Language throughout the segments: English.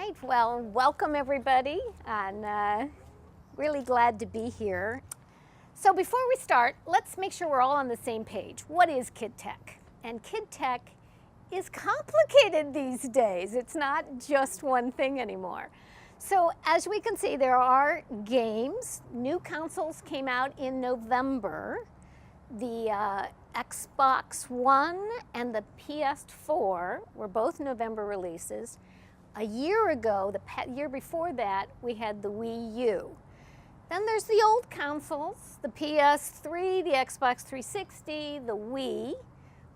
right, well, welcome everybody, and really glad to be here. So before we start, let's make sure we're all on the same page. What is KidTech? And KidTech is complicated these days. It's not just one thing anymore. So as we can see, there are games. New consoles came out in November. The Xbox One and the PS4 were both November releases. A year ago, the year before that, we had the Wii U. Then there's the old consoles, the PS3, the Xbox 360, the Wii.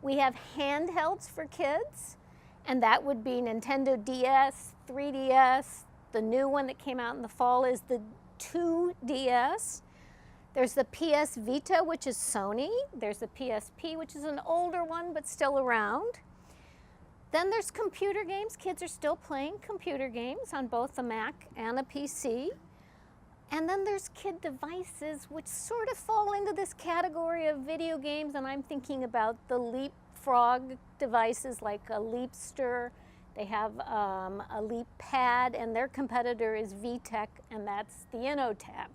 We have handhelds for kids, and that would be Nintendo DS, 3DS. The new one that came out in the fall is the 2DS. There's the PS Vita, which is Sony. There's the PSP, which is an older one, but still around. Then there's computer games. Kids are still playing computer games on both the Mac and a PC. And then there's kid devices, which sort of fall into this category of video games, and I'm thinking about the leapfrog devices like a Leapster. They have a Leap Pad, and their competitor is VTech, and that's the InnoTab.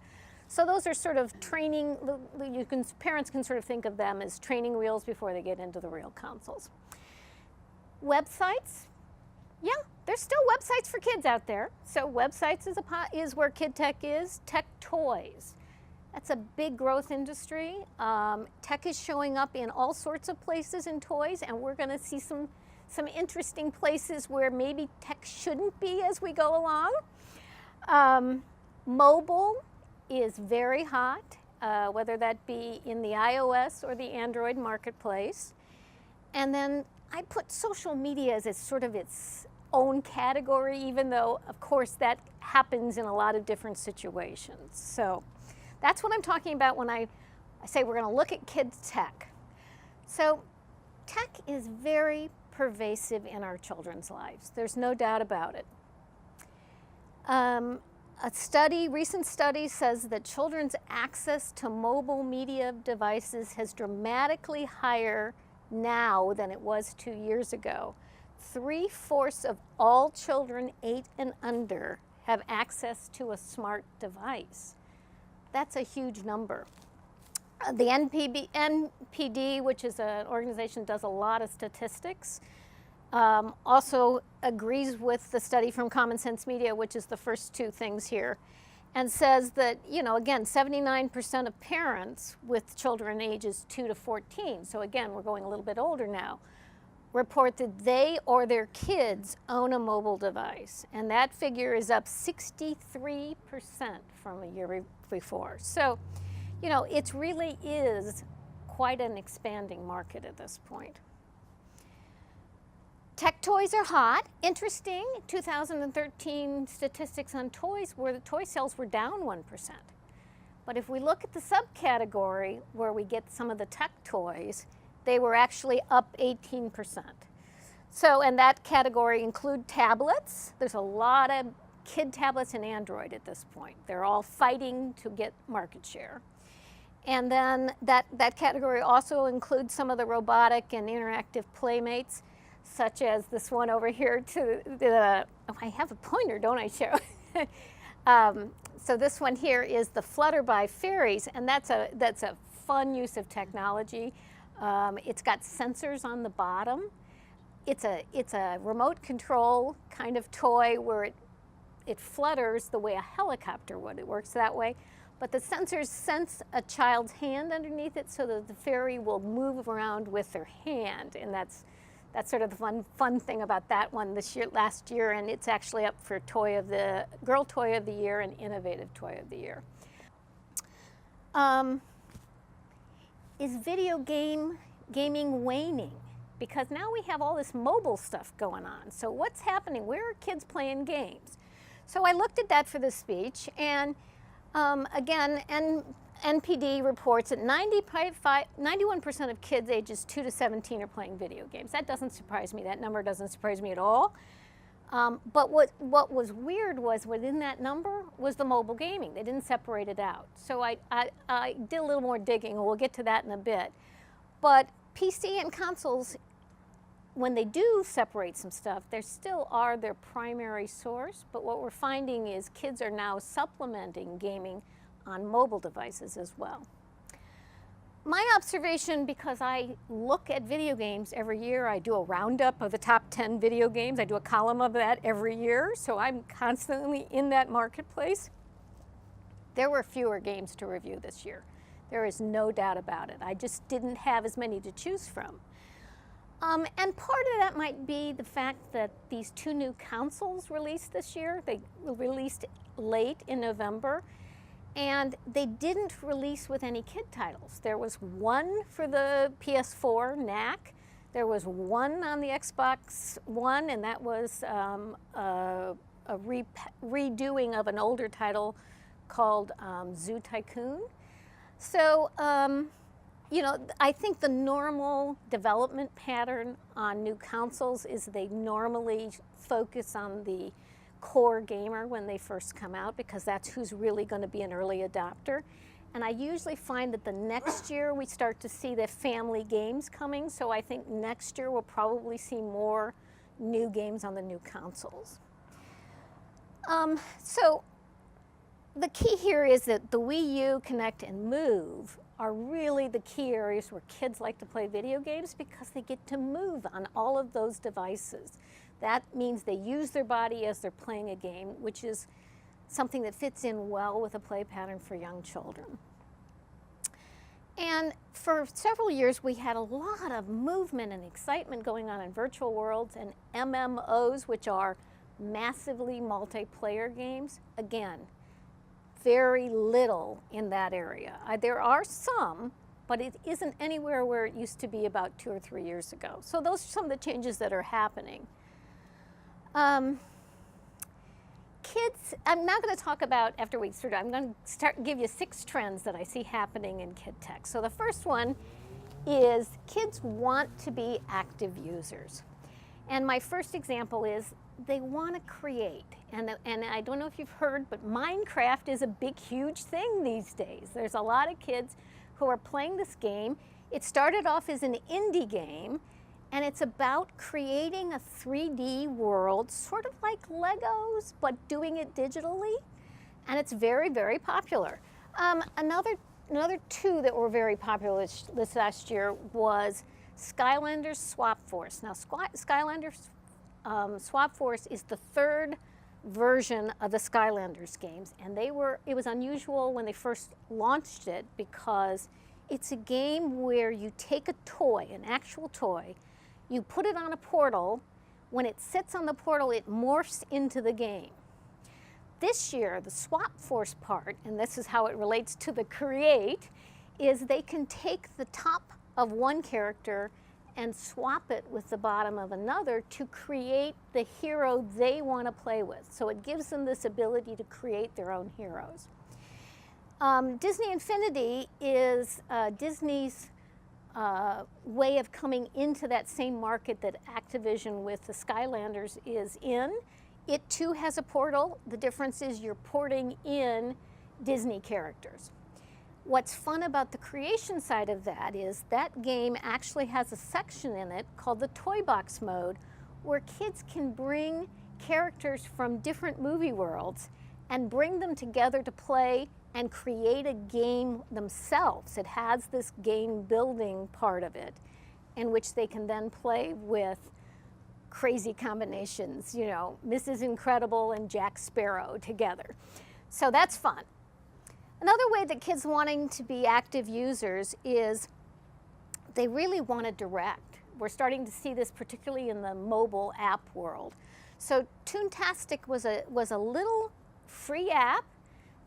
So those are sort of training, parents can sort of think of them as training wheels before they get into the real consoles. Websites, yeah, there's still websites for kids out there. So websites is where KidTech is. Tech toys, that's a big growth industry. Tech is showing up in all sorts of places in toys, and we're gonna see some interesting places where maybe tech shouldn't be as we go along. Mobile is very hot, whether that be in the iOS or the Android marketplace. And then I put social media as sort of its own category, even though, of course, that happens in a lot of different situations. So that's what I'm talking about when I say we're going to look at kids' tech. So tech is very pervasive in our children's lives. There's no doubt about it. A recent study says that children's access to mobile media devices is dramatically higher now than it was 2 years ago. 3/4 of all children 8 and under have access to a smart device. That's a huge number. The NPD, which is an organization that does a lot of statistics, also agrees with the study from Common Sense Media, which is the first two things here, and says that, again, 79% of parents with children ages 2 to 14, so again, we're going a little bit older now, report that they or their kids own a mobile device. And that figure is up 63% from a year before. So, it really is quite an expanding market at this point. Tech toys are hot. Interesting, 2013 statistics on toys where the toy sales were down 1%. But if we look at the subcategory where we get some of the tech toys, they were actually up 18%. So, and that category include tablets. There's a lot of kid tablets and Android at this point. They're all fighting to get market share. And then that category also includes some of the robotic and interactive playmates, such as this one over here I have a pointer, don't I, Cheryl? So this one here is the Flutterby Fairies, and that's a fun use of technology. It's got sensors on the bottom. It's a remote control kind of toy where it flutters the way a helicopter would. It works that way. But the sensors sense a child's hand underneath it so that the fairy will move around with their hand, and that's sort of the fun thing about that one last year, and it's actually up for Girl Toy of the Year and Innovative Toy of the Year. Is video gaming waning? Because now we have all this mobile stuff going on. So what's happening? Where are kids playing games? So I looked at that for this speech, and again, NPD reports that 91% of kids ages 2 to 17 are playing video games. That doesn't surprise me. That number doesn't surprise me at all. But what was weird was within that number was the mobile gaming. They didn't separate it out. So I did a little more digging, and we'll get to that in a bit. But PC and consoles when they do separate some stuff, there still are their primary source, but what we're finding is kids are now supplementing gaming on mobile devices as well. My observation, because I look at video games every year, I do a roundup of the top 10 video games. I do a column of that every year, so I'm constantly in that marketplace. There were fewer games to review this year. There is no doubt about it. I just didn't have as many to choose from. And part of that might be the fact that these 2 new consoles released this year. They were released late in November, and they didn't release with any kid titles. There was one for the PS4 NAC. There was one on the Xbox One, and that was a redoing of an older title called Zoo Tycoon. So, you know, I think the normal development pattern on new consoles is they normally focus on the core gamer when they first come out, because that's who's really going to be an early adopter. And I usually find that the next year we start to see the family games coming, so I think next year we'll probably see more new games on the new consoles. So the key here is that the Wii U, Kinect, and Move are really the key areas where kids like to play video games, because they get to move on all of those devices. That means they use their body as they're playing a game, which is something that fits in well with a play pattern for young children. And for several years, we had a lot of movement and excitement going on in virtual worlds and MMOs, which are massively multiplayer games. Again, very little in that area. There are some, but it isn't anywhere where it used to be about 2 or 3 years ago. So those are some of the changes that are happening. Kids, I'm now going to talk about, after we start, I'm going to give you 6 trends that I see happening in KidTech. So the first one is kids want to be active users. And my first example is they want to create. And I don't know if you've heard, but Minecraft is a big, huge thing these days. There's a lot of kids who are playing this game. It started off as an indie game, and it's about creating a 3D world, sort of like Legos, but doing it digitally. And it's very, very popular. Another 2 that were very popular this last year was Skylanders Swap Force. Now, Skylanders Swap Force is the 3rd version of the Skylanders games, and it was unusual when they first launched it, because it's a game where you take a toy, an actual toy, you put it on a portal. When it sits on the portal, it morphs into the game. This year, the Swap Force part, and this is how it relates to the create, is they can take the top of one character and swap it with the bottom of another to create the hero they want to play with. So it gives them this ability to create their own heroes. Disney Infinity is Disney's way of coming into that same market that Activision with the Skylanders is in. It too has a portal. The difference is you're porting in Disney characters. What's fun about the creation side of that is that game actually has a section in it called the Toy Box mode, where kids can bring characters from different movie worlds and bring them together to play and create a game themselves. It has this game building part of it, in which they can then play with crazy combinations, you know, Mrs. Incredible and Jack Sparrow together. So that's fun. Another way that kids wanting to be active users is they really want to direct. We're starting to see this particularly in the mobile app world. So Toontastic was a little free app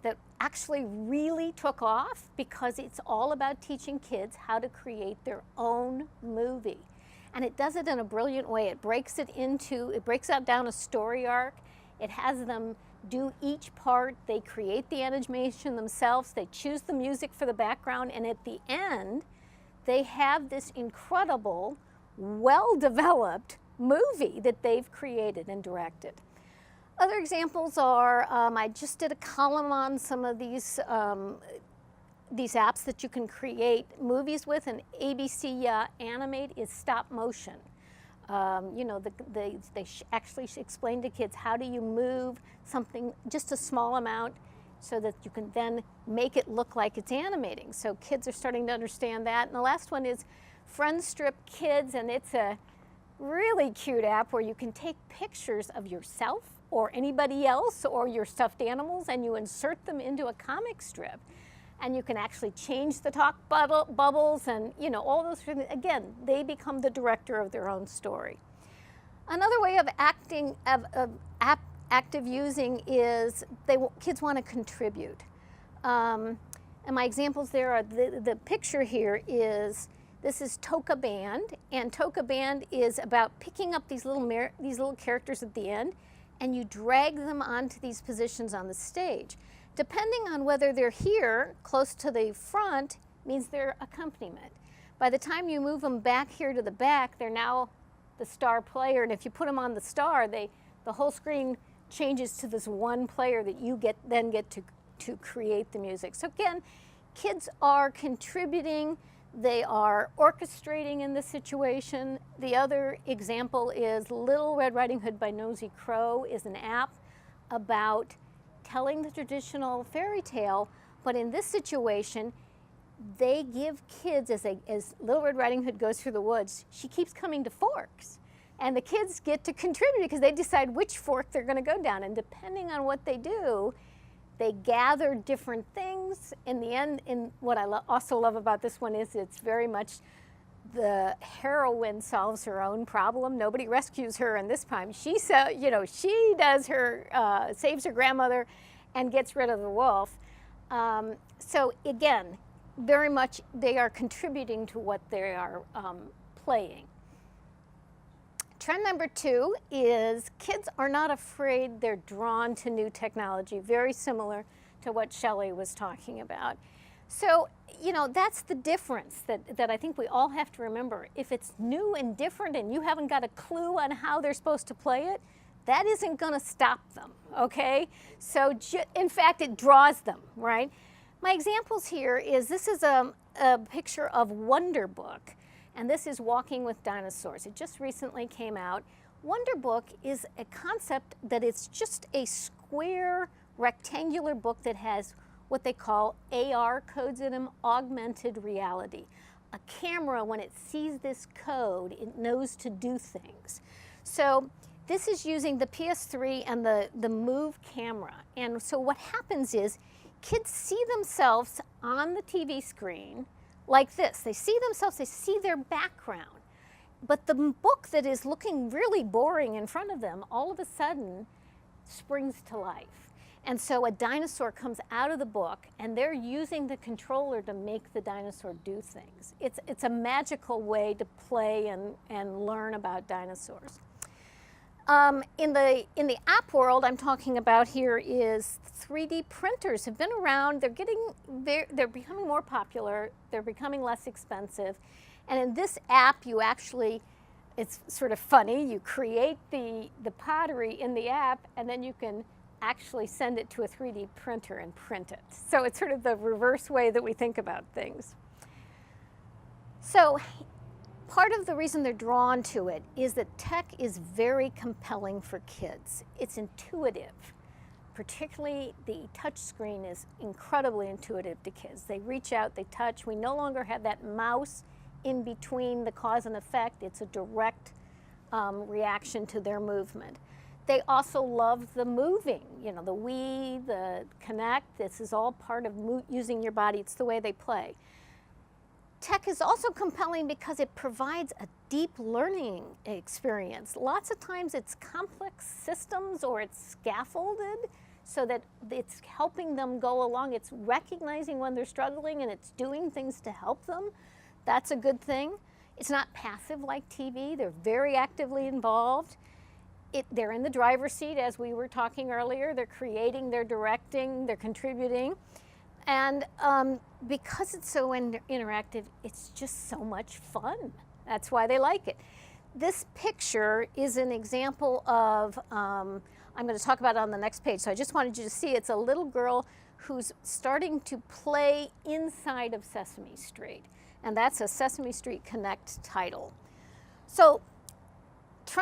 that actually really took off, because it's all about teaching kids how to create their own movie. And it does it in a brilliant way. It breaks out down a story arc. It has them do each part. They create the animation themselves. They choose the music for the background. And at the end, they have this incredible, well-developed movie that they've created and directed. Other examples are, I just did a column on some of these apps that you can create movies with, and ABC Animate is stop motion. You know, they actually explain to kids how do you move something just a small amount so that you can then make it look like it's animating. So kids are starting to understand that. And the last one is Friendstrip Kids, and it's a really cute app where you can take pictures of yourself or anybody else or your stuffed animals, and you insert them into a comic strip. And you can actually change the talk bubbles and, you know, all those things. Again, they become the director of their own story. Another way of active using is kids want to contribute. And my examples there are, the picture here is, this is Toka Band, and Toka Band is about picking up these little characters at the end, and you drag them onto these positions on the stage. Depending on whether they're here, close to the front, means they're accompaniment. By the time you move them back here to the back, they're now the star player, and if you put them on the star, the whole screen changes to this one player that you then get to create the music. So again, kids are contributing, they are orchestrating in this situation. The other example is Little Red Riding Hood by Nosy Crow is an app about telling the traditional fairy tale, but in this situation, they give kids, as Little Red Riding Hood goes through the woods, she keeps coming to forks. And the kids get to contribute because they decide which fork they're going to go down. And depending on what they do, they gather different things. In the end, what I also love about this one is it's very much the heroine solves her own problem. Nobody rescues her in this time. She does her, saves her grandmother and gets rid of the wolf. So again, very much they are contributing to what they are playing. Trend number 2 is kids are not afraid, they're drawn to new technology, very similar to what Shelley was talking about. So, you know, that's the difference that I think we all have to remember. If it's new and different and you haven't got a clue on how they're supposed to play it, that isn't going to stop them, okay? So, in fact, it draws them, right? My examples here is, this is a picture of Wonder Book, and this is Walking with Dinosaurs. It just recently came out. Wonder Book is a concept that it's just a square, rectangular book that has what they call AR codes in them, augmented reality. A camera, when it sees this code, it knows to do things. So this is using the PS3 and the Move camera. And so what happens is kids see themselves on the TV screen like this. They see themselves, they see their background. But the book that is looking really boring in front of them, all of a sudden springs to life. And so a dinosaur comes out of the book, and they're using the controller to make the dinosaur do things. It's a magical way to play and learn about dinosaurs. In the app world, I'm talking about here is 3D printers have been around. They're becoming more popular. They're becoming less expensive. And in this app, you actually, it's sort of funny, you create the pottery in the app, and then you can actually send it to a 3D printer and print it. So it's sort of the reverse way that we think about things. So part of the reason they're drawn to it is that tech is very compelling for kids. It's intuitive. Particularly the touch screen is incredibly intuitive to kids. They reach out, they touch. We no longer have that mouse in between the cause and effect. It's a direct reaction to their movement. They also love the moving, you know, the Wii, the Kinect. This is all part of using your body. It's the way they play. Tech is also compelling because it provides a deep learning experience. Lots of times it's complex systems or it's scaffolded so that it's helping them go along. It's recognizing when they're struggling and it's doing things to help them. That's a good thing. It's not passive like TV. They're very actively involved. They're in the driver's seat, as we were talking earlier. They're creating, they're directing, they're contributing. And because it's so interactive, it's just so much fun. That's why they like it. This picture is an example of, I'm going to talk about it on the next page, so I just wanted you to see it's a little girl who's starting to play inside of Sesame Street. And that's a Sesame Street Connect title. So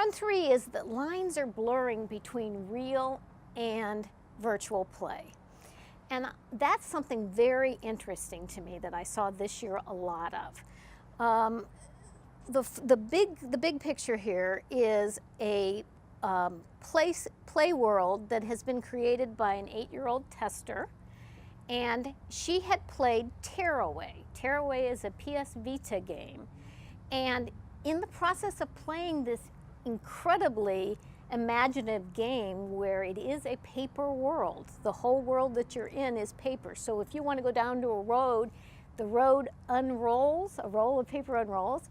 Trend 3 is that lines are blurring between real and virtual play. And that's something very interesting to me that I saw this year a lot of. The big picture here is a play world that has been created by an 8-year-old tester, and she had played Tearaway. Tearaway is a PS Vita game, and in the process of playing this incredibly imaginative game where it is a paper world, the whole world that you're in is paper. So if you want to go down to a road, the road unrolls, a roll of paper unrolls.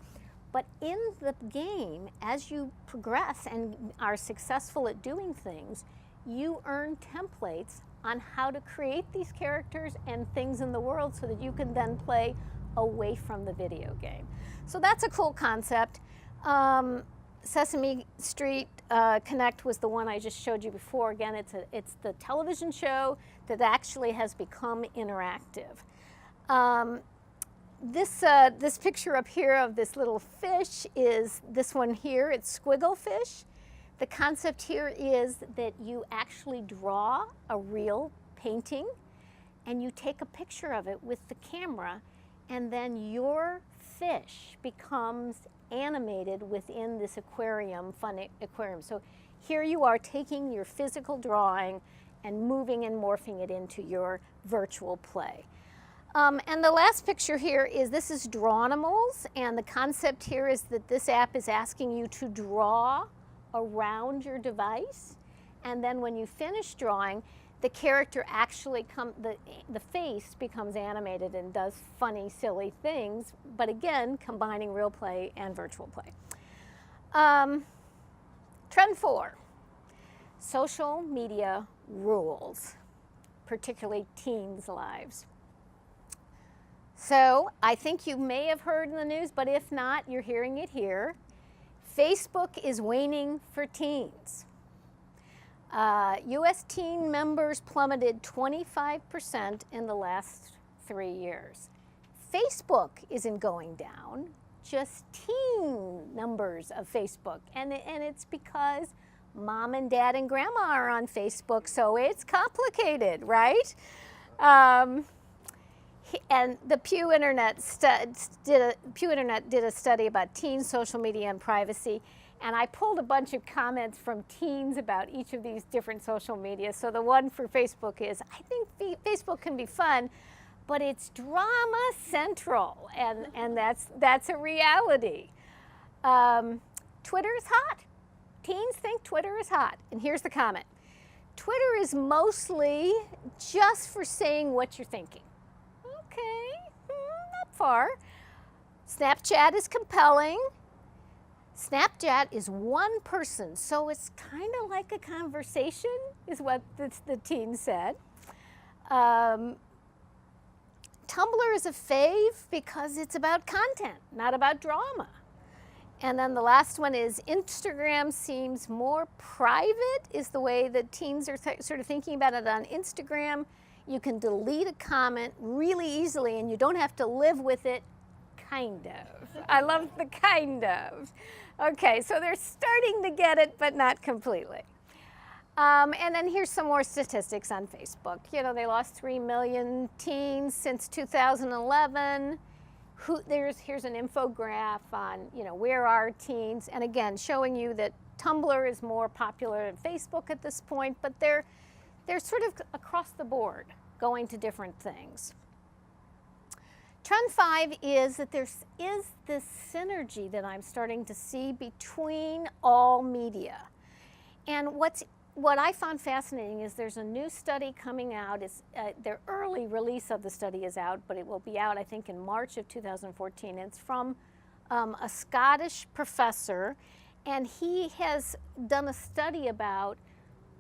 But in the game, as you progress and are successful at doing things, you earn templates on how to create these characters and things in the world so that you can then play away from the video game. So that's a cool concept. Sesame Street Connect was the one I just showed you before. Again, it's the television show that actually has become interactive. This picture up here of this little fish is this one here. It's squiggle fish. The concept here is that you actually draw a real painting and you take a picture of it with the camera, and then your fish becomes animated within this aquarium, fun aquarium. So here you are taking your physical drawing and moving and morphing it into your virtual play. And the last picture here is, this is Drawnimals, and the concept here is that this app is asking you to draw around your device, and then when you finish drawing, the character actually the face becomes animated and does funny, silly things, but again, combining real play and virtual play. Trend 4, social media rules, particularly teens' lives. So I think you may have heard in the news, but if not, you're hearing it here. Facebook is waning for teens. US teen members plummeted 25% in the last 3 years. Facebook isn't going down, just teen numbers of Facebook. And it's because mom and dad and grandma are on Facebook, so it's complicated, right? And the Pew Internet did a study about teen social media and privacy, and I pulled a bunch of comments from teens about each of these different social media. So the one for Facebook is, I think Facebook can be fun, but it's drama central, and that's a reality. Twitter is hot. Teens think Twitter is hot, and here's the comment. Twitter is mostly just for saying what you're thinking. Okay, not far. Snapchat is compelling. Snapchat is one person, so it's kind of like a conversation, is what the teen said. Tumblr is a fave because it's about content, not about drama. And then the last one is Instagram seems more private, is the way that teens are sort of thinking about it. On Instagram, you can delete a comment really easily and you don't have to live with it, kind of. I love the kind of. Okay, so they're starting to get it, but not completely. And then here's some more statistics on Facebook. You know, they lost 3 million teens since 2011. Here's an infograph on, you know, where are teens, and again, showing you that Tumblr is more popular than Facebook at this point, but they're sort of across the board going to different things. Trend 5 is that there is this synergy that I'm starting to see between all media. And what I found fascinating is there's a new study coming out. Their early release of the study is out, but it will be out, I think, in March of 2014. And it's from a Scottish professor, and he has done a study about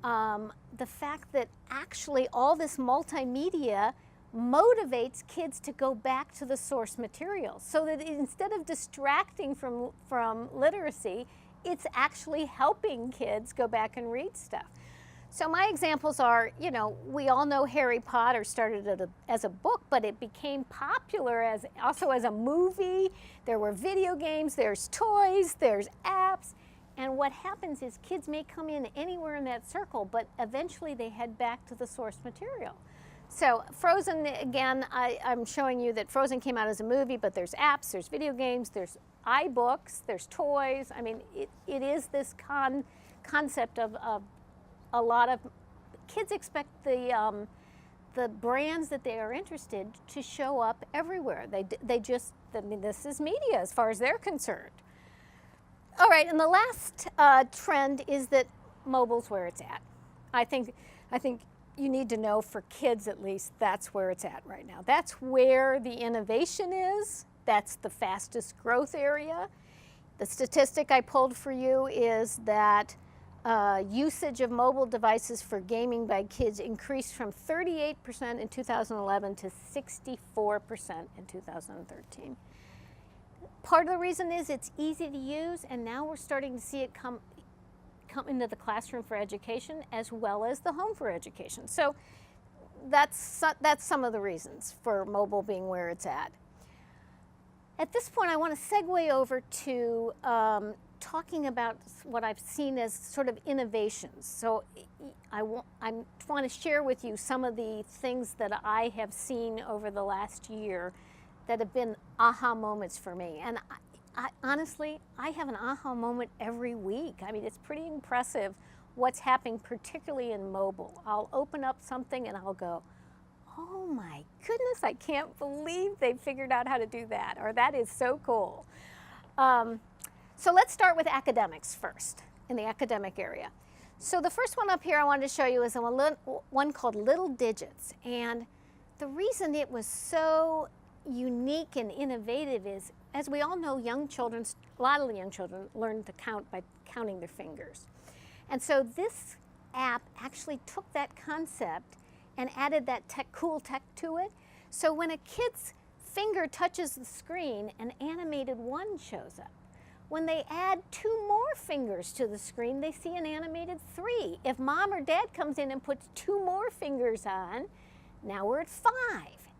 the fact that actually all this multimedia motivates kids to go back to the source material, so that instead of distracting from literacy, it's actually helping kids go back and read stuff. So my examples are, you know, we all know Harry Potter started as a book, but it became popular also as a movie. There were video games, there's toys, there's apps. And what happens is kids may come in anywhere in that circle, but eventually they head back to the source material. So Frozen, again, I'm showing you that Frozen came out as a movie, but there's apps, there's video games, there's iBooks, there's toys. I mean, it is this concept of a lot of kids expect the brands that they are interested to show up everywhere. They just, I mean, this is media as far as they're concerned. All right, and the last trend is that mobile's where it's at. I think you need to know, for kids at least, that's where it's at right now. That's where the innovation is. That's the fastest growth area. The statistic I pulled for you is that usage of mobile devices for gaming by kids increased from 38% in 2011 to 64% in 2013. Part of the reason is it's easy to use, and now we're starting to see it come into the classroom for education as well as the home for education. So that's some of the reasons for mobile being where it's at. At this point, I want to segue over to talking about what I've seen as sort of innovations. So I want to share with you some of the things that I have seen over the last year that have been aha moments for me. And honestly, I have an aha moment every week. I mean, it's pretty impressive what's happening, particularly in mobile. I'll open up something and I'll go, oh my goodness, I can't believe they figured out how to do that, or that is so cool. So let's start with academics first, in the academic area. So the first one up here I wanted to show you is one called Little Digits. And the reason it was so unique and innovative is, as we all know, a lot of the young children learn to count by counting their fingers. And so this app actually took that concept and added that cool tech to it. So when a kid's finger touches the screen, an animated 1 shows up. When they add 2 more fingers to the screen, they see an animated 3. If mom or dad comes in and puts 2 more fingers on, now we're at 5.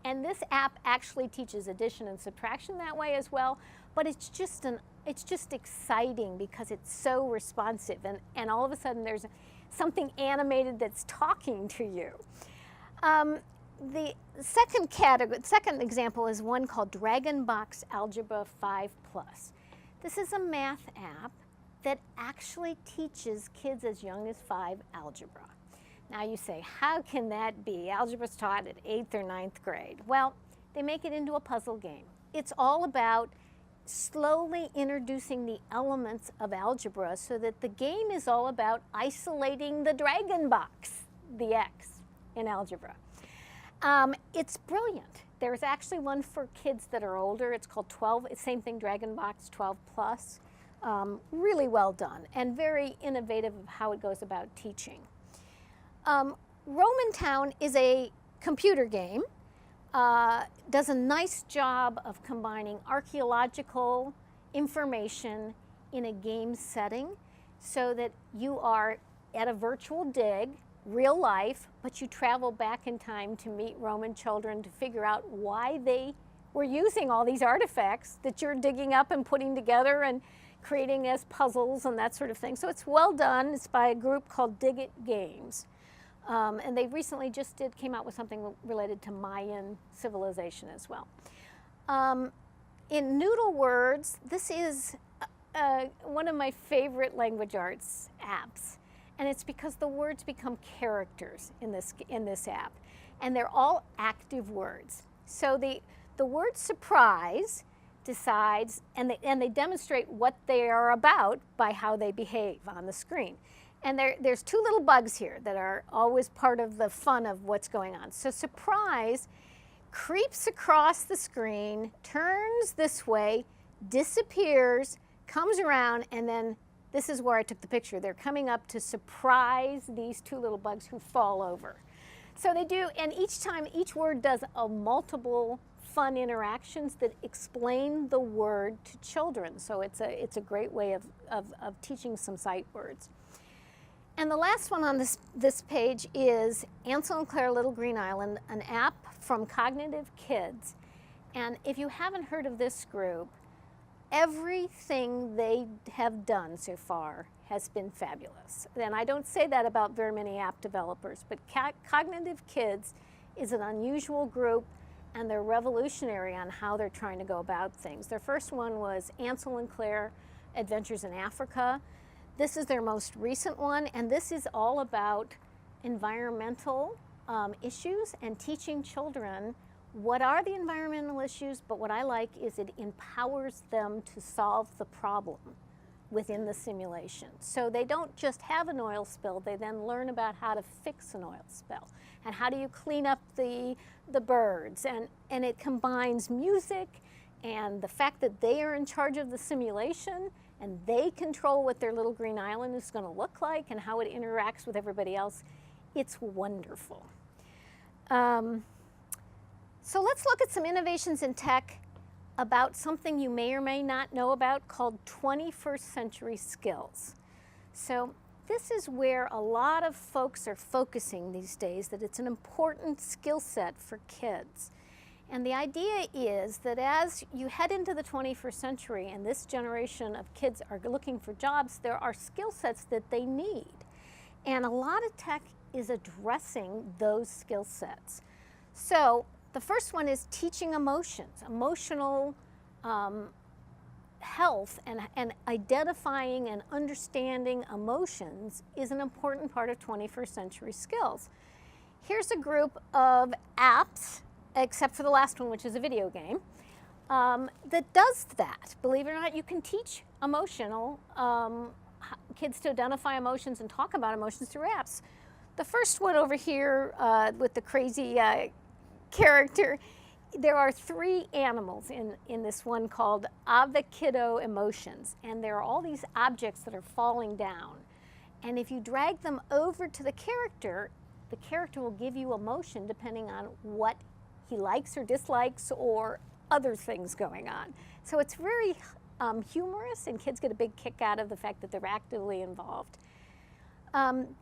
And this app actually teaches addition and subtraction that way as well, but it's just exciting because it's so responsive, and all of a sudden there's something animated that's talking to you. The second example is one called Dragon Box Algebra 5+. This is a math app that actually teaches kids as young as 5 algebra. Now you say, how can that be? Algebra's taught at 8th or 9th grade. Well, they make it into a puzzle game. It's all about slowly introducing the elements of algebra so that the game is all about isolating the dragon box, the X in algebra. It's brilliant. There's actually one for kids that are older. It's called 12, same thing, Dragon Box 12+. Really well done and very innovative of how it goes about teaching. Roman Town is a computer game. Does a nice job of combining archaeological information in a game setting so that you are at a virtual dig, real life, but you travel back in time to meet Roman children to figure out why they were using all these artifacts that you're digging up and putting together and creating as puzzles and that sort of thing. So it's well done. It's by a group called Dig It Games. And they recently came out with something related to Mayan civilization as well. In Noodle Words, this is one of my favorite language arts apps. And it's because the words become characters in this app. And they're all active words. So the word surprise decides, and they demonstrate what they are about by how they behave on the screen. And there's 2 little bugs here that are always part of the fun of what's going on. So surprise creeps across the screen, turns this way, disappears, comes around, and then this is where I took the picture. They're coming up to surprise these 2 little bugs who fall over. So they do, and each word does multiple fun interactions that explain the word to children. So it's a great way of teaching some sight words. And the last one on this page is Ansel and Claire Little Green Island, an app from Cognitive Kids. And if you haven't heard of this group, everything they have done so far has been fabulous. And I don't say that about very many app developers, but Cognitive Kids is an unusual group, and they're revolutionary on how they're trying to go about things. Their first one was Ansel and Claire Adventures in Africa. This is their most recent one, and this is all about environmental issues and teaching children what are the environmental issues, but what I like is it empowers them to solve the problem within the simulation. So they don't just have an oil spill, they then learn about how to fix an oil spill and how do you clean up the birds. And it combines music and the fact that they are in charge of the simulation and they control what their little green island is going to look like and how it interacts with everybody else. It's wonderful. So let's look at some innovations in tech about something you may or may not know about called 21st century skills. So this is where a lot of folks are focusing these days, that it's an important skill set for kids. And the idea is that as you head into the 21st century and this generation of kids are looking for jobs, there are skill sets that they need. And a lot of tech is addressing those skill sets. So the first one is teaching emotions, emotional health, and identifying and understanding emotions is an important part of 21st century skills. Here's a group of apps, except for the last one, which is a video game, that does that. Believe it or not, you can teach emotional kids to identify emotions and talk about emotions through apps. The first one over here with the crazy character, there are 3 animals in this one called avocado emotions, and there are all these objects that are falling down. And if you drag them over to the character will give you emotion depending on what he likes or dislikes or other things going on. So it's very humorous, and kids get a big kick out of the fact that they're actively involved.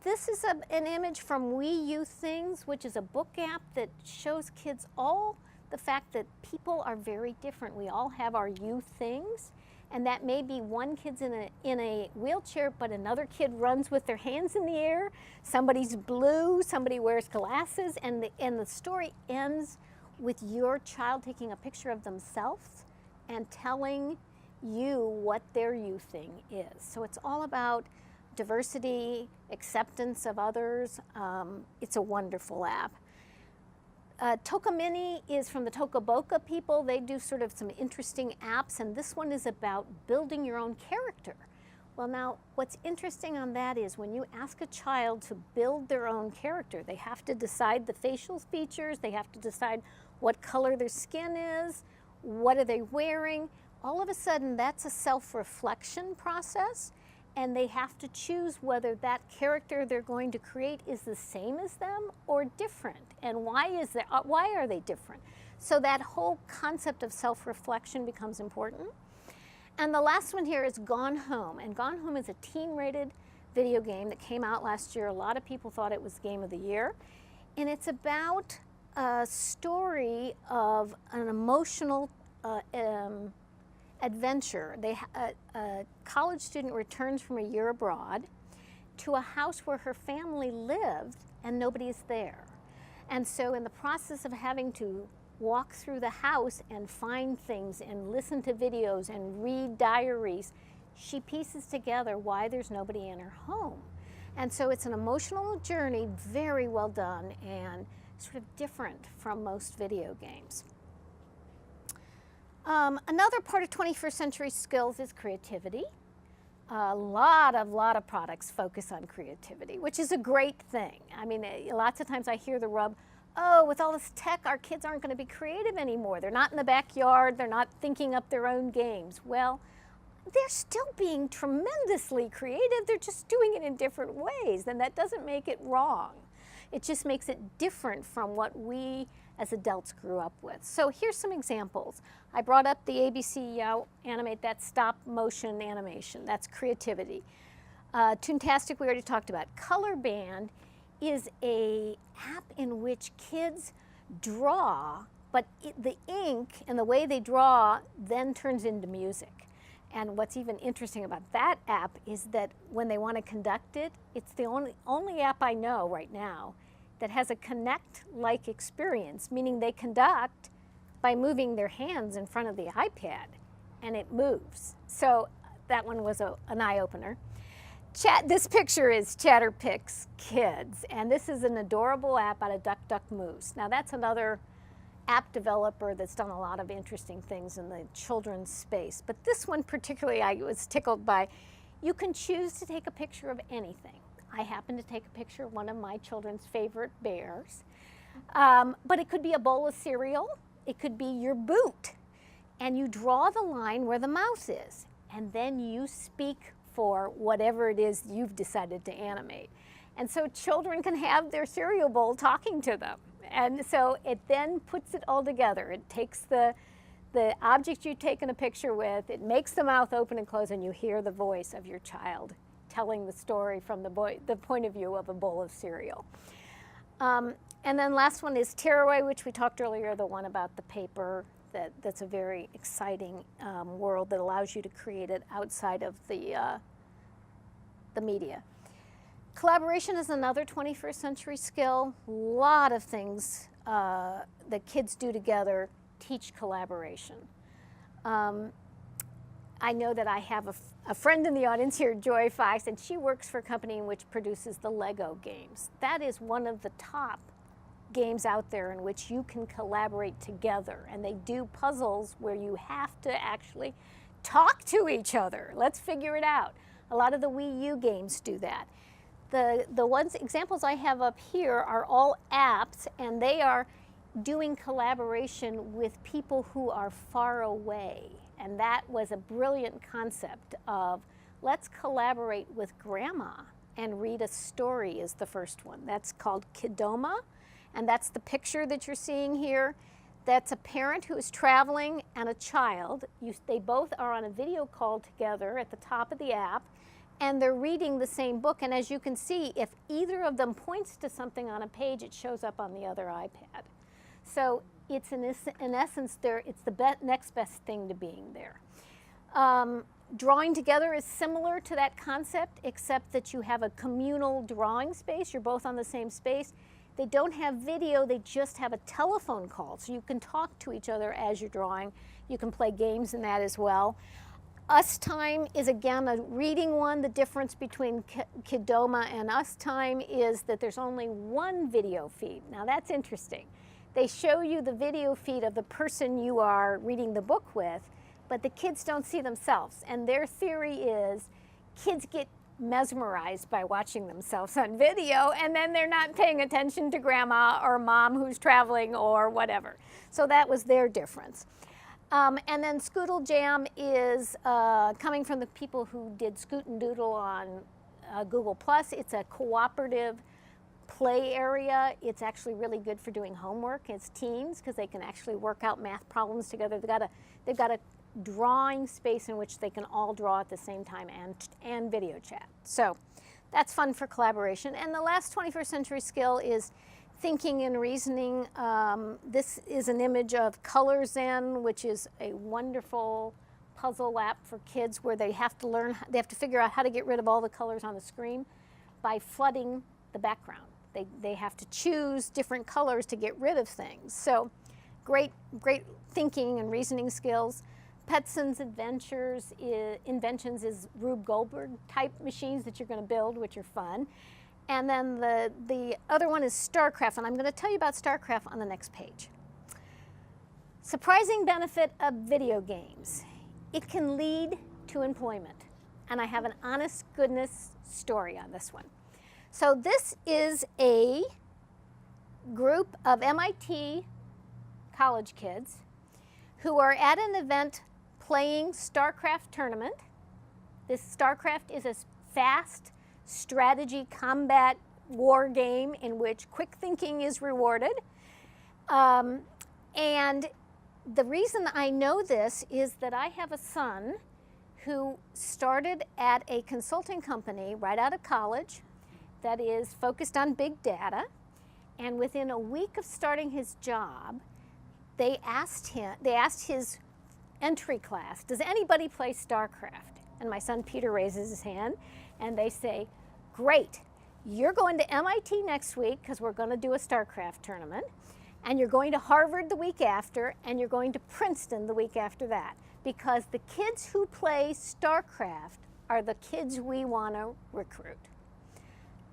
This is an image from We You Things, which is a book app that shows kids all the fact that people are very different. We all have our you things, and that may be one kid's in a wheelchair, but another kid runs with their hands in the air. Somebody's blue, somebody wears glasses, and the story ends with your child taking a picture of themselves and telling you what their you thing is. So it's all about diversity, acceptance of others. It's a wonderful app. Toka Mini is from the Toka Boca people. They do sort of some interesting apps, and this one is about building your own character. Well, now, what's interesting on that is when you ask a child to build their own character, they have to decide the facial features, they have to decide what color their skin is, what are they wearing. All of a sudden, that's a self-reflection process, and they have to choose whether that character they're going to create is the same as them or different, and why are they different? So that whole concept of self-reflection becomes important. And the last one here is Gone Home, and Gone Home is a teen-rated video game that came out last year. A lot of people thought it was Game of the Year, and it's about a story of an emotional adventure. A college student returns from a year abroad to a house where her family lived and nobody's there. And so in the process of having to walk through the house and find things and listen to videos and read diaries, she pieces together why there's nobody in her home. And so it's an emotional journey, very well done, and sort of different from most video games. Another part of 21st century skills is creativity. A lot of products focus on creativity, which is a great thing. I mean, lots of times I hear the rub, oh, with all this tech, our kids aren't going to be creative anymore. They're not in the backyard. They're not thinking up their own games. Well, they're still being tremendously creative. They're just doing it in different ways, and that doesn't make it wrong. It just makes it different from what we as adults grew up with. So here's some examples. I brought up the ABC Animate, that stop motion animation. That's creativity. Toontastic, we already talked about. Color Band is an app in which kids draw, but the ink and the way they draw then turns into music. And what's even interesting about that app is that when they want to conduct it, it's the only app I know right now that has a connect-like experience, meaning they conduct by moving their hands in front of the iPad, and it moves. So that one was an eye-opener. This picture is Chatterpix Kids, and this is an adorable app out of Duck Duck Moose. Now that's another app developer that's done a lot of interesting things in the children's space. But this one particularly I was tickled by. You can choose to take a picture of anything. I happen to take a picture of one of my children's favorite bears. But it could be a bowl of cereal. It could be your boot. And you draw the line where the mouse is. And then you speak for whatever it is you've decided to animate. And so children can have their cereal bowl talking to them. And so it then puts it all together. It takes the object you've taken a picture with, it makes the mouth open and close, and you hear the voice of your child telling the story from the point of view of a bowl of cereal. And then last one is Tearaway, which we talked earlier, the one about the paper. That's a very exciting world that allows you to create it outside of the media. Collaboration is another 21st century skill. A lot of things that kids do together teach collaboration. I know that I have a friend in the audience here, Joy Fox, and she works for a company in which produces the Lego games. That is one of the top games out there in which you can collaborate together, and they do puzzles where you have to actually talk to each other. Let's figure it out. A lot of the Wii U games do that. The examples I have up here are all apps, and they are doing collaboration with people who are far away. And that was a brilliant concept of let's collaborate with grandma and read a story is the first one. That's called Kidoma, and that's the picture that you're seeing here. That's a parent who is traveling and a child. They both are on a video call together at the top of the app, and they're reading the same book. And as you can see, if either of them points to something on a page, it shows up on the other iPad. So it's in essence, it's the next best thing to being there. Drawing together is similar to that concept, except that you have a communal drawing space. You're both on the same space. They don't have video, they just have a telephone call. So you can talk to each other as you're drawing. You can play games in that as well. Us Time is, again, a reading one. The difference between Kidoma and Us Time is that there's only one video feed. Now that's interesting. They show you the video feed of the person you are reading the book with, but the kids don't see themselves. And their theory is kids get mesmerized by watching themselves on video, and then they're not paying attention to grandma or mom who's traveling or whatever. So that was their difference. And then Scoodle Jam is coming from the people who did Scoot and Doodle on Google+. It's a cooperative play area. It's actually really good for doing homework as teens because they can actually work out math problems together. They've got a drawing space in which they can all draw at the same time and video chat. So that's fun for collaboration. And the last 21st century skill is thinking and reasoning. This is an image of Color Zen, which is a wonderful puzzle app for kids where they have to figure out how to get rid of all the colors on the screen by flooding the background. They have to choose different colors to get rid of things. So great thinking and reasoning skills. Petson's Inventions is Rube Goldberg type machines that you're going to build, which are fun. And then the other one is Starcraft, and I'm going to tell you about Starcraft on the next page. Surprising benefit of video games. It can lead to employment. And I have an honest goodness story on this one. So this is a group of MIT college kids who are at an event playing Starcraft tournament. This Starcraft is a fast strategy combat war game in which quick thinking is rewarded. And the reason I know this is that I have a son who started at a consulting company right out of college that is focused on big data. And within a week of starting his job, they asked his entry class, does anybody play Starcraft? And my son Peter raises his hand, and they say, great, you're going to MIT next week because we're going to do a Starcraft tournament, and you're going to Harvard the week after, and you're going to Princeton the week after that, because the kids who play Starcraft are the kids we want to recruit.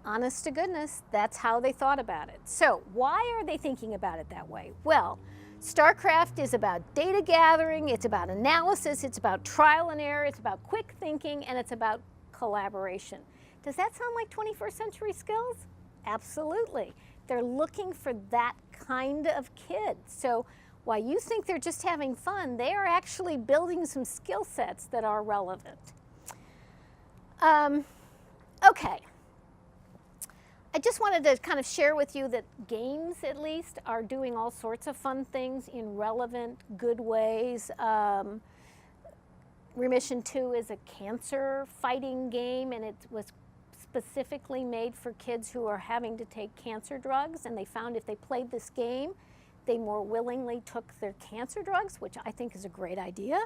Honest to goodness, that's how they thought about it. So why are they thinking about it that way? Well, Starcraft is about data gathering, it's about analysis, it's about trial and error, it's about quick thinking, and it's about collaboration. Does that sound like 21st century skills? Absolutely. They're looking for that kind of kid. So while you think they're just having fun, they are actually building some skill sets that are relevant. Okay. I just wanted to kind of share with you that games, at least, are doing all sorts of fun things in relevant, good ways. Remission 2 is a cancer fighting game, and it was specifically made for kids who are having to take cancer drugs, and they found if they played this game, they more willingly took their cancer drugs, which I think is a great idea.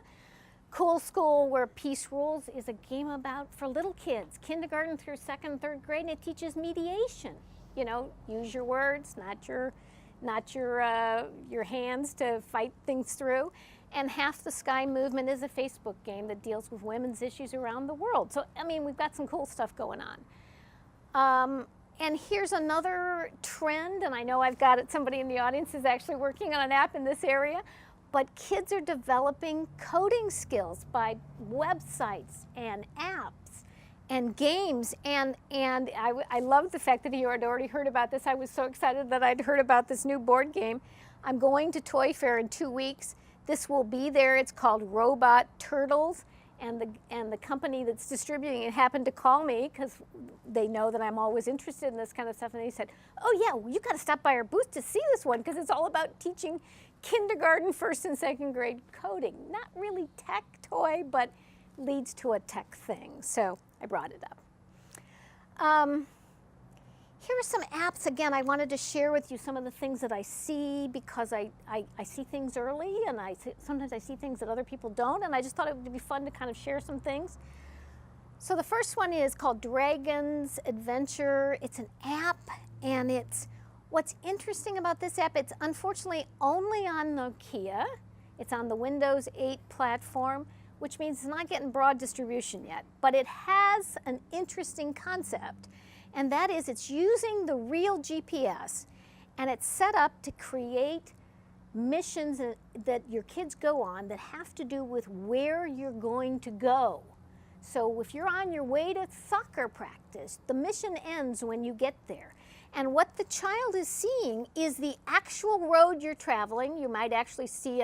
Cool School, Where Peace Rules, is a game for little kids, kindergarten through 2nd, 3rd grade, and it teaches mediation. You know, use your words, not your hands to fight things through. And Half the Sky Movement is a Facebook game that deals with women's issues around the world. So, I mean, we've got some cool stuff going on. And here's another trend, and I know I've got it, somebody in the audience is actually working on an app in this area. But kids are developing coding skills by websites and apps and games. And I love the fact that you had already heard about this. I was so excited that I'd heard about this new board game. I'm going to Toy Fair in 2 weeks. This will be there. It's called Robot Turtles. And the company that's distributing it happened to call me because they know that I'm always interested in this kind of stuff. And they said, oh yeah, well, you got to stop by our booth to see this one because it's all about teaching kindergarten, 1st and 2nd grade coding. Not really tech toy, but leads to a tech thing. So I brought it up. Here are some apps. Again, I wanted to share with you some of the things that I see because I see things early, and sometimes I see things that other people don't, and I just thought it would be fun to kind of share some things. So the first one is called Dragon's Adventure. It's an app, and what's interesting about this app, it's unfortunately only on Nokia. It's on the Windows 8 platform, which means it's not getting broad distribution yet. But it has an interesting concept, and that is it's using the real GPS, and it's set up to create missions that your kids go on that have to do with where you're going to go. So if you're on your way to soccer practice, the mission ends when you get there. And what the child is seeing is the actual road you're traveling. You might actually see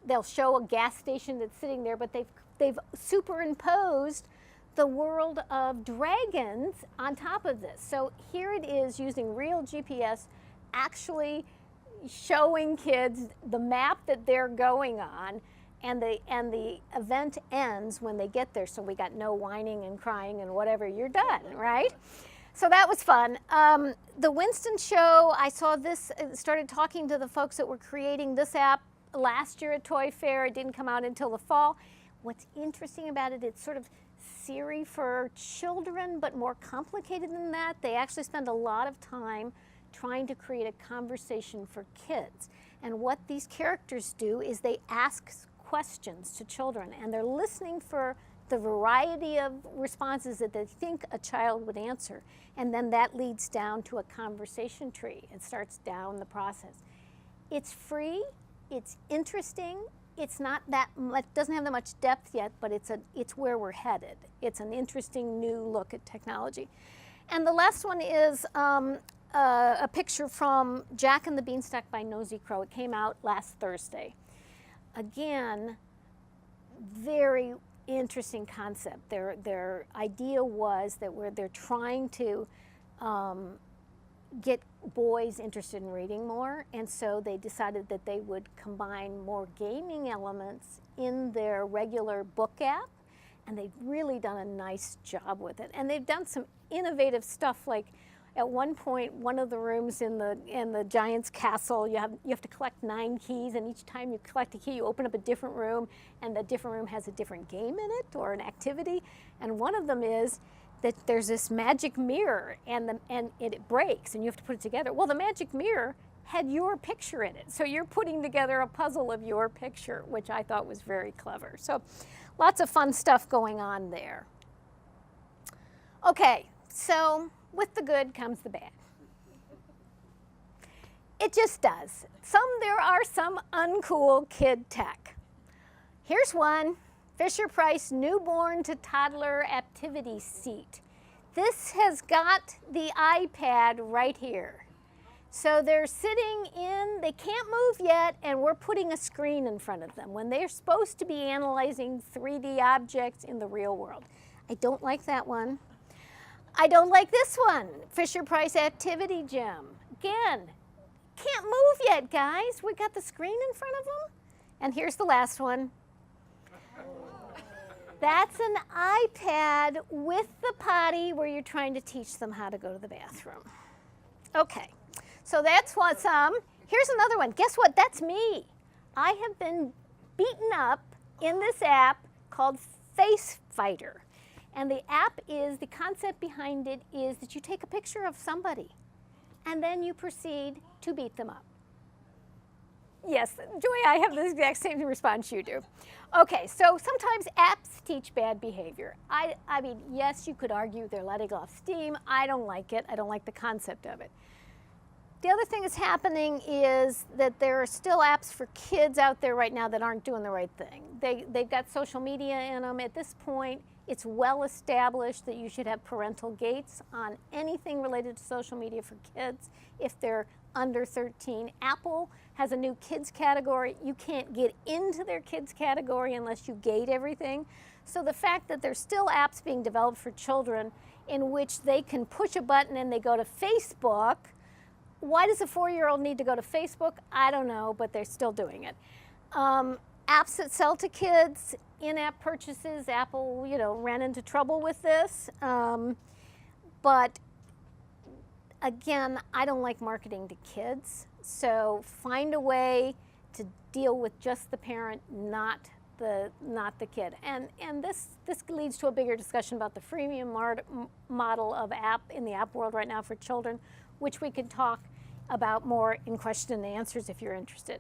they'll show a gas station that's sitting there, but they've superimposed the world of dragons on top of this. So here it is using real GPS, actually showing kids the map that they're going on, and the event ends when they get there. So we got no whining and crying and whatever, you're done, right? So that was fun. The Winston Show, I saw this, started talking to the folks that were creating this app last year at Toy Fair. It didn't come out until the fall. What's interesting about it, it's sort of Siri for children, but more complicated than that. They actually spend a lot of time trying to create a conversation for kids. And what these characters do is they ask questions to children, and they're listening for the variety of responses that they think a child would answer. And then that leads down to a conversation tree. It starts down the process. It's free, it's interesting, it's not that much, doesn't have that much depth yet, but it's where we're headed. It's an interesting new look at technology. And the last one is a picture from Jack and the Beanstalk by Nosy Crow. It came out last Thursday. Again, very interesting concept. Their idea was that they're trying to get boys interested in reading more, and so they decided that they would combine more gaming elements in their regular book app, and they've really done a nice job with it. And they've done some innovative stuff, like At one point, one of the rooms in the giant's castle, you have to collect 9 keys, and each time you collect a key, you open up a different room, and the different room has a different game in it or an activity. And one of them is that there's this magic mirror, and it breaks, and you have to put it together. Well, the magic mirror had your picture in it, so you're putting together a puzzle of your picture, which I thought was very clever. So lots of fun stuff going on there. Okay, so with the good comes the bad. It just does. There are some uncool KidTech. Here's one, Fisher-Price newborn to toddler activity seat. This has got the iPad right here. So they're sitting in, they can't move yet, and we're putting a screen in front of them when they're supposed to be analyzing 3D objects in the real world. I don't like that one. I don't like this one, Fisher-Price Activity Gym. Again, can't move yet, guys. We got the screen in front of them. And here's the last one. That's an iPad with the potty where you're trying to teach them how to go to the bathroom. Okay. So that's what's here's another one. Guess what? That's me. I have been beaten up in this app called Face Fighter. And the app is, the concept behind it is that you take a picture of somebody and then you proceed to beat them up. Yes, Joy, I have the exact same response you do. Okay, so sometimes apps teach bad behavior. I mean, yes, you could argue they're letting off steam. I don't like it. I don't like the concept of it. The other thing that's happening is that there are still apps for kids out there right now that aren't doing the right thing. They've got social media in them. At this point, it's well established that you should have parental gates on anything related to social media for kids if they're under 13. Apple has a new kids category. You can't get into their kids category unless you gate everything. So the fact that there's still apps being developed for children in which they can push a button and they go to Facebook. Why does a 4-year-old need to go to Facebook? I don't know, but they're still doing it. Apps that sell to kids, in-app purchases, Apple, ran into trouble with this. But again, I don't like marketing to kids. So find a way to deal with just the parent, not the kid. And this leads to a bigger discussion about the freemium model of app in the app world right now for children, which we could talk about more in question and answers if you're interested.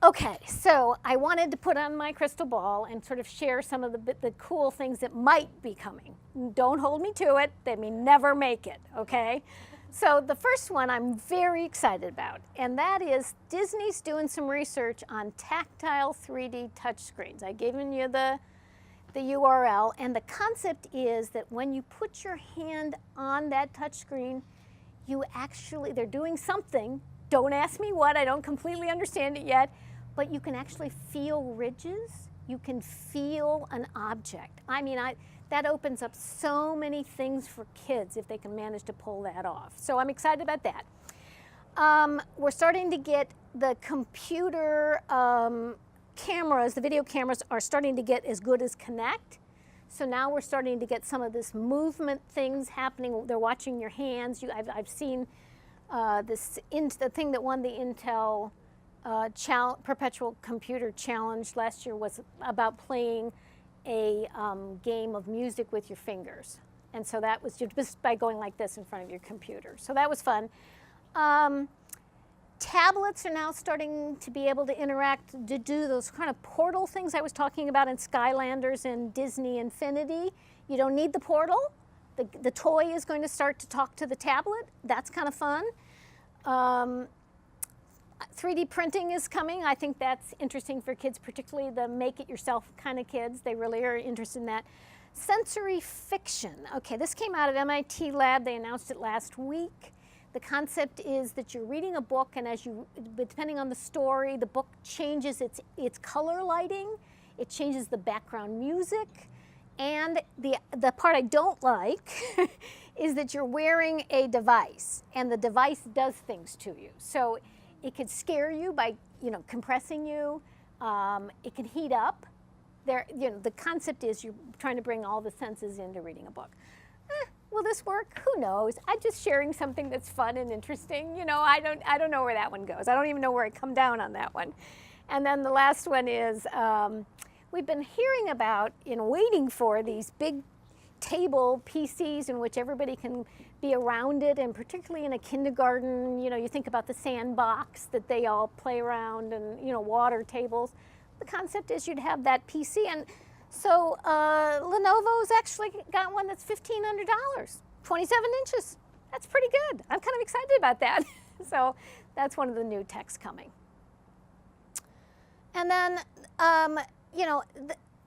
Okay, so I wanted to put on my crystal ball and sort of share some of the cool things that might be coming. Don't hold me to it. They may never make it, okay? So the first one I'm very excited about, and that is Disney's doing some research on tactile 3D touchscreens. I've given you the URL, and the concept is that when you put your hand on that touchscreen, they're doing something. Don't ask me what, I don't completely understand it yet, but you can actually feel ridges. You can feel an object. I mean, that opens up so many things for kids if they can manage to pull that off. So I'm excited about that. We're starting to get the computer cameras, the video cameras are starting to get as good as Kinect. So now we're starting to get some of this movement things happening. They're watching your hands. I've seen the thing that won the Intel Perpetual Computer Challenge last year was about playing a game of music with your fingers. And so that was just by going like this in front of your computer. So that was fun. Tablets are now starting to be able to interact, to do those kind of portal things I was talking about in Skylanders and Disney Infinity. You don't need the portal. The toy is going to start to talk to the tablet. That's kind of fun. 3D printing is coming. I think that's interesting for kids, particularly the make-it-yourself kind of kids. They really are interested in that. Sensory fiction. Okay, this came out of MIT Lab. They announced it last week. The concept is that you're reading a book, and depending on the story, the book changes its color lighting. It changes the background music. And the part I don't like is that you're wearing a device, and the device does things to you. So it could scare you by compressing you. It can heat up. The concept is you're trying to bring all the senses into reading a book. will this work? Who knows? I'm just sharing something that's fun and interesting. You know, I don't know where that one goes. I don't even know where I come down on that one. And then the last one is, we've been hearing about and waiting for these big table PCs in which everybody can be around it, and particularly in a kindergarten, you know, you think about the sandbox that they all play around, and, you know, water tables. The concept is you'd have that PC, and so Lenovo's actually got one that's $1,500, 27 inches. That's pretty good. I'm kind of excited about that. So that's one of the new techs coming. And then, you know,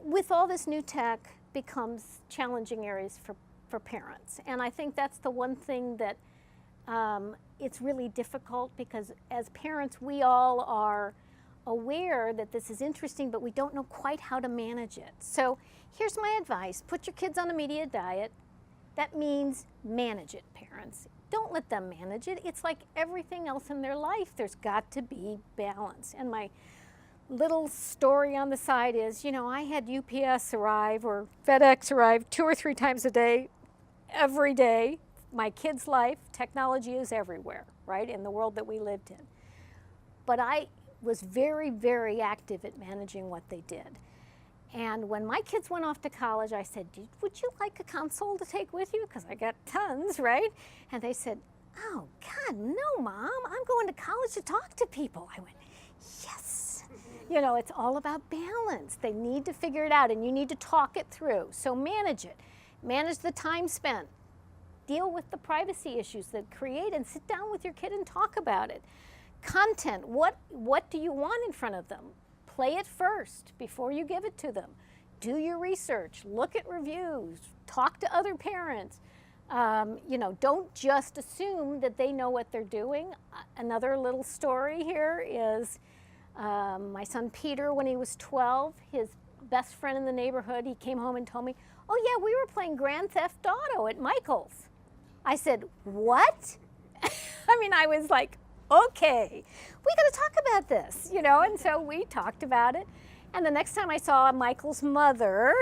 with all this new tech becomes challenging areas for parents. And I think that's the one thing that it's really difficult, because as parents, we all are aware that this is interesting, but we don't know quite how to manage it. So here's my advice. Put your kids on a media diet. That means manage it, parents. Don't let them manage it. It's like everything else in their life. There's got to be balance. And my little story on the side is, you know, I had UPS arrive or FedEx arrive 2 or 3 times a day, every day. My kids' life, technology is everywhere, right, in the world that we lived in. But I was very, very active at managing what they did. And when my kids went off to college, I said, would you like a console to take with you? Because I got tons, right? And they said, oh, God, no, Mom. I'm going to college to talk to people. I went, yes. You know, it's all about balance. They need to figure it out, and you need to talk it through. So manage it. Manage the time spent. Deal with the privacy issues that create, and sit down with your kid and talk about it. Content, what do you want in front of them? Play it first before you give it to them. Do your research, look at reviews, talk to other parents. You know, don't just assume that they know what they're doing. Another little story here is my son Peter, when he was 12, his best friend in the neighborhood, he came home and told me, oh yeah, we were playing Grand Theft Auto at Michael's. I said, what? I mean, I was like, okay, we got to talk about this, you know, and so we talked about it. And the next time I saw Michael's mother,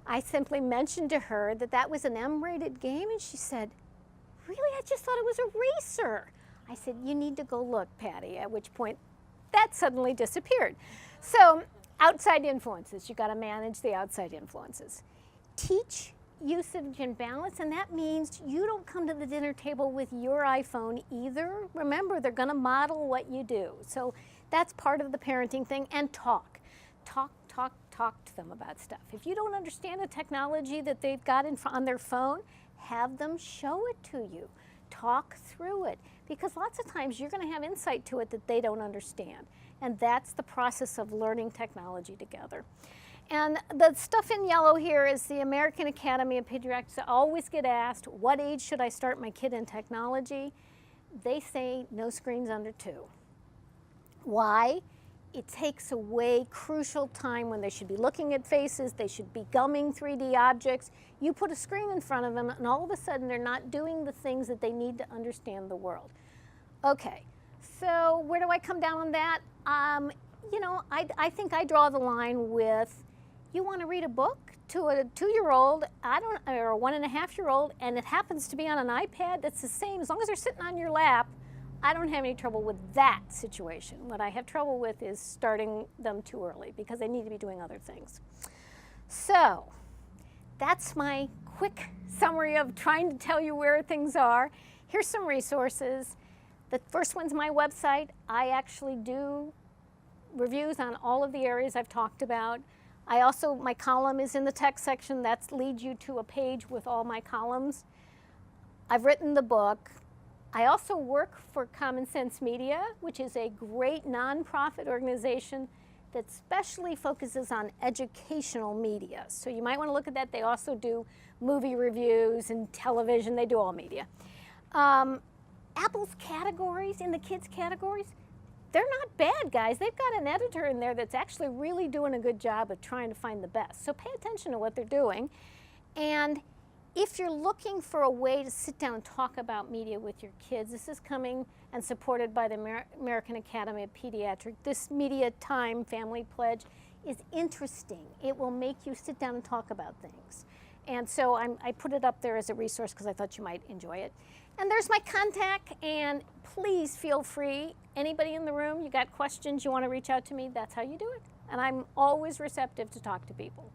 I simply mentioned to her that that was an M-rated game, and she said, really? I just thought it was a racer. I said, you need to go look, Patty, at which point that suddenly disappeared. So outside influences, you got to manage the outside influences. Teach usage and balance, and that means you don't come to the dinner table with your iPhone either. Remember, they're going to model what you do. So that's part of the parenting thing. And talk to them about stuff. If you don't understand a technology that they've got on their phone, have them show it to you. Talk through it, because lots of times you're going to have insight to it that they don't understand. And that's the process of learning technology together. And the stuff in yellow here is the American Academy of Pediatrics. I always get asked, what age should I start my kid in technology? They say no screens under 2. Why? It takes away crucial time when they should be looking at faces, they should be gumming 3D objects. You put a screen in front of them, and all of a sudden they're not doing the things that they need to understand the world. Okay, so where do I come down on that? You know, I think I draw the line with, you want to read a book to a 2-year-old, or a 1.5-year-old, and it happens to be on an iPad, that's the same. As long as they're sitting on your lap, I don't have any trouble with that situation. What I have trouble with is starting them too early, because they need to be doing other things. So that's my quick summary of trying to tell you where things are. Here's some resources. The first one's my website. I actually do reviews on all of the areas I've talked about. I also, my column is in the text section. That leads you to a page with all my columns. I've written the book. I also work for Common Sense Media, which is a great nonprofit organization that specially focuses on educational media. So you might want to look at that. They also do movie reviews and television. They do all media. Apple's categories, in the kids' categories, they're not bad, guys. They've got an editor in there that's actually really doing a good job of trying to find the best. So pay attention to what they're doing. And if you're looking for a way to sit down and talk about media with your kids, this is coming and supported by the American Academy of Pediatrics. This Media Time Family Pledge is interesting. It will make you sit down and talk about things. And so I put it up there as a resource because I thought you might enjoy it. And there's my contact, and please feel free. Anybody in the room, you got questions, you want to reach out to me, that's how you do it. And I'm always receptive to talk to people.